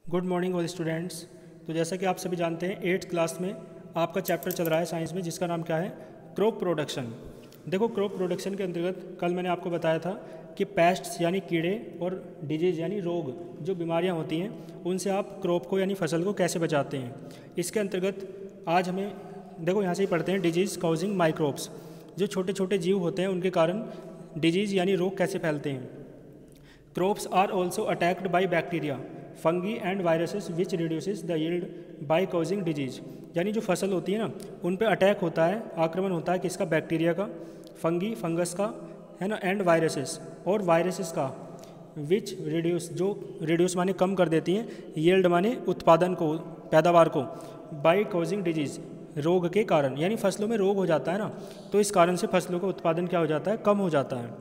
Good morning all students. तो जैसा कि आप सभी जानते हैं 8th क्लास में आपका चैप्टर चल रहा है साइंस में, जिसका नाम क्या है, क्रॉप प्रोडक्शन। देखो, क्रॉप प्रोडक्शन के अंतर्गत कल मैंने आपको बताया था कि पेस्ट्स यानी कीड़े और डिजीज़ यानी रोग, जो बीमारियां होती हैं, उनसे आप क्रॉप को यानी फसल को कैसे बचाते हैं। इसके अंतर्गत आज हमें देखो यहाँ से ही पढ़ते हैं डिजीज़ काउजिंग माइक्रोब्स। जो छोटे छोटे जीव होते हैं उनके कारण डिजीज़ यानी रोग कैसे फैलते हैं। Crops are also attacked by bacteria, fungi and viruses which reduces the yield by causing disease. यानी जो फसल होती है ना, उन पे अटैक होता है, आक्रमण होता है किसका, बैक्टीरिया का, फंगस का, है ना, एंड वायरसेस और वायरसेस का, विच रिड्यूस, जो रिड्यूस माने कम कर देती हैं, यील्ड माने उत्पादन को, पैदावार को, बाय कॉजिंग डिजीज, रोग के कारण। यानी फसलों में रोग हो जाता है ना, तो इस कारण से फसलों का उत्पादन क्या हो जाता है, कम हो जाता है।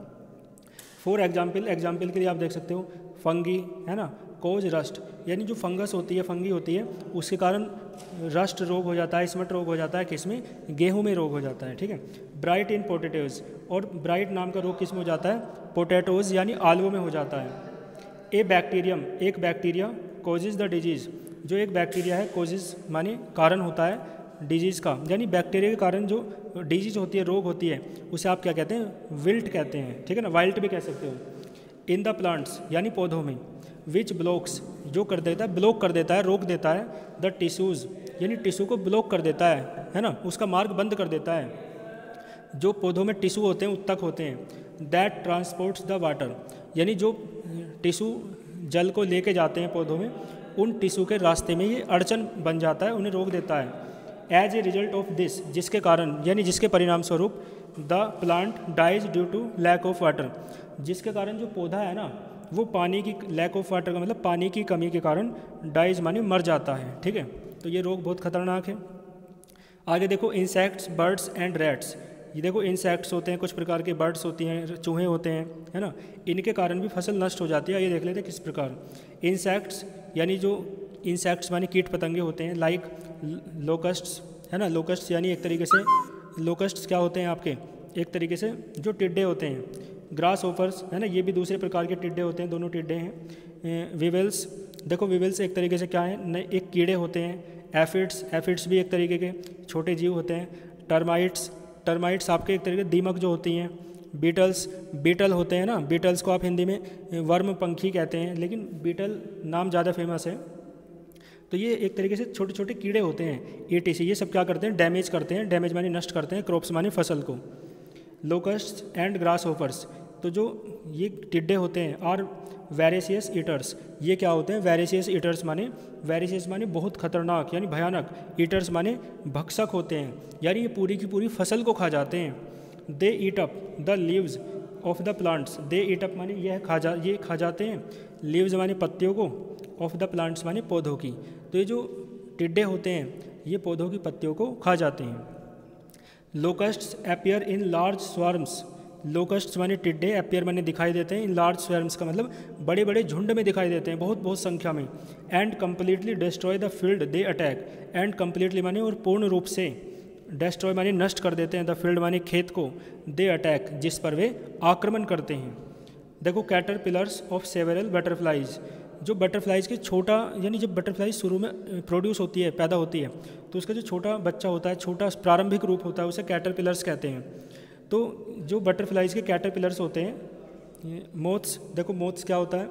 फॉर एग्जाम्पल के लिए आप देख सकते हो फंगी, है ना, कोज रस्ट, यानी जो फंगस होती है, फंगी होती है, उसके कारण रस्ट रोग हो जाता है, स्मट रोग हो जाता है, किसमें, गेहूं में रोग हो जाता है। ठीक है। ब्राइट इन पोटैटोज, और ब्राइट नाम का रोग किसमें हो जाता है, पोटैटोज यानी आलुओं में हो जाता है। एक बैक्टीरिया कोजिज द डिजीज़, जो एक बैक्टीरिया है, कोजिज माने कारण होता है डिजीज़ का, यानी बैक्टीरिया के कारण जो डिजीज़ होती है, रोग होती है, उसे आप क्या कहते हैं, विल्ट कहते हैं। ठीक है ना, वाइल्ट भी कह सकते हो। इन द प्लांट्स यानी पौधों में, विच ब्लॉक्स, जो कर देता है, ब्लॉक कर देता है, रोक देता है, द टिश्यूज़ यानी टिश्यू को ब्लॉक कर देता है ना, उसका मार्ग बंद कर देता है। जो पौधों में टिश्यू होते हैं, उत्तक होते हैं, दैट ट्रांसपोर्ट्स द वाटर, यानी जो टिश्यू जल को लेके जाते हैं पौधों में, उन टिश्यू के रास्ते में ये अड़चन बन जाता है, उन्हें रोक देता है। As a result of this, जिसके कारण यानी जिसके परिणाम स्वरूप, the plant dies due to lack of water, जिसके कारण जो पौधा है ना, वो पानी की, लैक ऑफ वाटर का मतलब पानी की कमी के कारण डाइज माने मर जाता है। ठीक है, तो ये रोग बहुत खतरनाक है। आगे देखो, इंसेक्ट्स, बर्ड्स एंड रैट्स। ये देखो, इंसेक्ट्स होते हैं, कुछ प्रकार के बर्ड्स होती हैं, चूहे होते हैं, है ना, इनके कारण भी फसल नष्ट हो जाती है। ये देख लेते हैं किस प्रकार। इंसेक्ट्स यानी जो इंसेक्ट्स माने कीट पतंगे होते हैं, लाइक लोकस्ट्स, है ना, लोकस्ट्स यानी एक तरीके से, लोकस्ट्स क्या होते हैं आपके, एक तरीके से जो टिड्डे होते हैं। ग्रास ओफर्स, है ना, ये भी दूसरे प्रकार के टिड्डे होते हैं, दोनों टिड्डे हैं। विवेल्स, देखो विवेल्स एक तरीके से क्या है, एक कीड़े होते हैं। एफिड्स भी एक तरीके के छोटे जीव होते हैं। टर्माइट्स आपके एक तरीके दीमक जो होती हैं। बीटल होते हैं ना, बीटल्स को आप हिंदी में वर्म पंखी कहते हैं, लेकिन बीटल नाम ज़्यादा फेमस है। तो ये एक तरीके से छोटे छोटे कीड़े होते हैं, ETC, ये सब क्या करते हैं, डैमेज करते हैं, डैमेज माने नष्ट करते हैं, क्रॉप्स माने फसल को। लोकस्ट एंड ग्रास होपर्स, तो जो ये टिड्डे होते हैं, और वेरेसियस ईटर्स, ये क्या होते हैं, वेरेसियस ईटर्स माने बहुत खतरनाक यानी भयानक, ईटर्स माने भक्षक होते हैं, यानी ये पूरी की पूरी फसल को खा जाते हैं। They eat up the leaves of the plants, they eat up माने ये खा जाते हैं, लीव्स माने पत्तियों को, ऑफ द प्लांट्स माने पौधों की। तो ये जो टिड्डे होते हैं, ये पौधों की पत्तियों को खा जाते हैं। लोकस्ट्स अपीयर इन लार्ज स्वार्म्स, लोकस्ट्स माने टिड्डे, अपीयर माने दिखाई देते हैं, इन लार्ज स्वार्म्स का मतलब बड़े बड़े झुंड में दिखाई देते हैं, बहुत बहुत संख्या में। And completely destroy the field they attack, and completely माने और पूर्ण रूप से, डिस्ट्रॉय माने नष्ट कर देते हैं, द फील्ड माने खेत को, दे अटैक जिस पर वे आक्रमण करते हैं। देखो, कैटरपिलर्स ऑफ सेवरल बटरफ्लाइज, जो बटरफ्लाइज के छोटा, यानी जब बटरफ्लाई शुरू में प्रोड्यूस होती है, पैदा होती है, तो उसका जो छोटा बच्चा होता है, छोटा प्रारंभिक रूप होता है, उसे कैटरपिलर्स कहते हैं। तो जो बटरफ्लाइज के कैटरपिलर्स होते हैं, मोथ्स, देखो मोथ्स क्या होता है,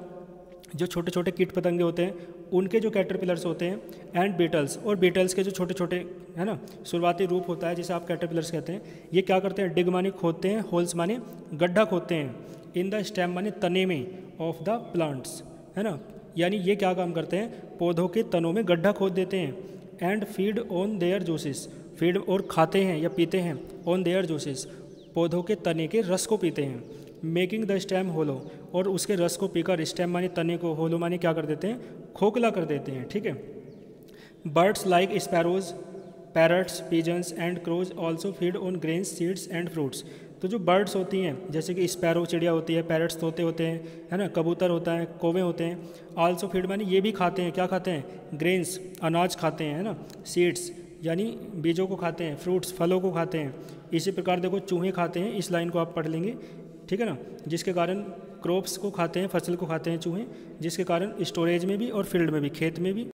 जो छोटे छोटे कीट पतंगे होते हैं, उनके जो कैटरपिलर्स होते हैं। एंड बीटल्स, और बीटल्स के जो छोटे छोटे, है ना, शुरुआती रूप होता है, जिसे आप कैटरपिलर्स कहते हैं, ये क्या करते हैं, डिग माने खोदते हैं, होल्स माने गड्ढा खोदते हैं, इन द स्टेम माने तने में, ऑफ द प्लांट्स, है ना, यानी ये क्या काम करते हैं, पौधों के तनों में गड्ढा खोद देते हैं। And feed on their juices, feed और खाते हैं या पीते हैं, ऑन देयर जूसेस, पौधों के तने के रस को पीते हैं। मेकिंग द स्टेम होलो, और उसके रस को पीकर, स्टेम माने तने को, होलो माने क्या कर देते हैं, खोखला कर देते हैं। ठीक है। Birds like sparrows, parrots, pigeons and crows also feed on grains, seeds and fruits. तो जो बर्ड्स होती हैं, जैसे कि स्पैरो चिड़िया होती है, पैरट्स तोते होते हैं, है ना, कबूतर होता है, कौवे होते हैं। आल्सो फीड माने ये भी खाते हैं, क्या खाते हैं, ग्रेन्स, अनाज खाते हैं, है ना, सीड्स यानी बीजों को खाते हैं, फ्रूट्स फलों को खाते हैं। इसी प्रकार देखो, चूहे खाते हैं, इस लाइन को आप पढ़ लेंगे, ठीक है ना, जिसके कारण क्रॉप्स को खाते हैं, फसल को खाते हैं चूहे, जिसके कारण स्टोरेज में भी और फील्ड में भी, खेत में भी